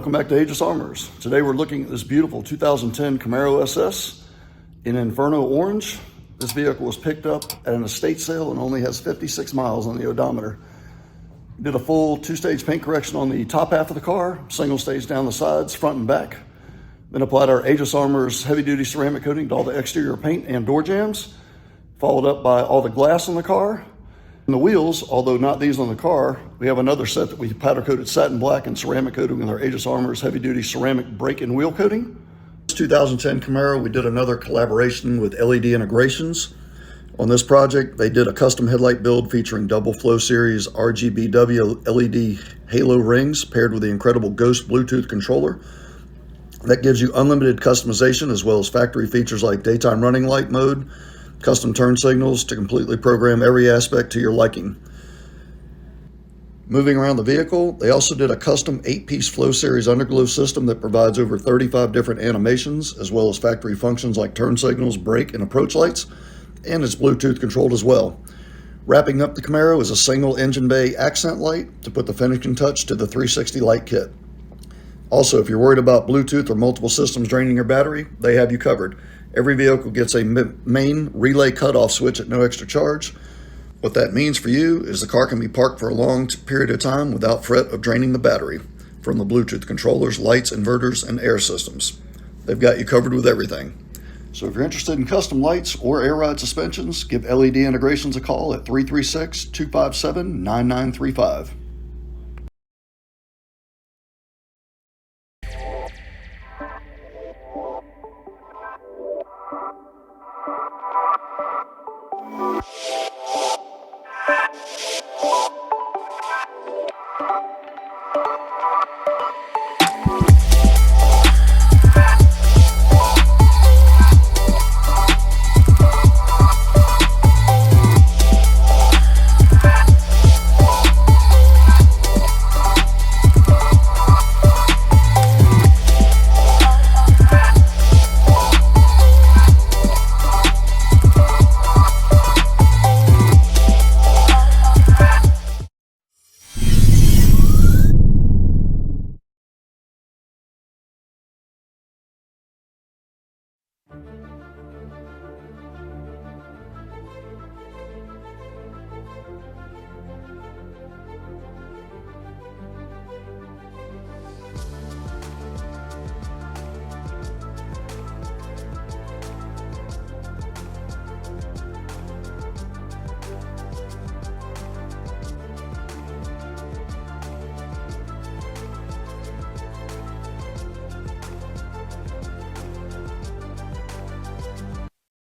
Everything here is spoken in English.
Welcome back to Aegis Armors. Today we're looking at this beautiful 2010 Camaro SS in Inferno Orange. This vehicle was picked up at an estate sale and only has 56 miles on the odometer. Did a full two-stage paint correction on the top half of the car, single stage down the sides, front and back. Then applied our Aegis Armors heavy-duty ceramic coating to all the exterior paint and door jambs, followed up by all the glass on the car. And the wheels, although not these on the car, we have another set that we powder coated satin black and ceramic coating with our Aegis Armors heavy-duty ceramic brake and wheel coating. This 2010 Camaro, we did another collaboration with LED Integrations. On this project, they did a custom headlight build featuring double flow series RGBW LED halo rings paired with the incredible Ghost Bluetooth controller. That gives you unlimited customization as well as factory features like daytime running light mode, custom turn signals to completely program every aspect to your liking. Moving around the vehicle, they also did a custom 8-piece flow series underglow system that provides over 35 different animations as well as factory functions like turn signals, brake, and approach lights, and it's Bluetooth controlled as well. Wrapping up the Camaro is a single engine bay accent light to put the finishing touch to the 360 light kit. Also, if you're worried about Bluetooth or multiple systems draining your battery, they have you covered. Every vehicle gets a main relay cutoff switch at no extra charge. What that means for you is the car can be parked for a long period of time without threat of draining the battery from the Bluetooth controllers, lights, inverters, and air systems. They've got you covered with everything. So if you're interested in custom lights or air ride suspensions, give LED Integrations a call at 336-257-9935.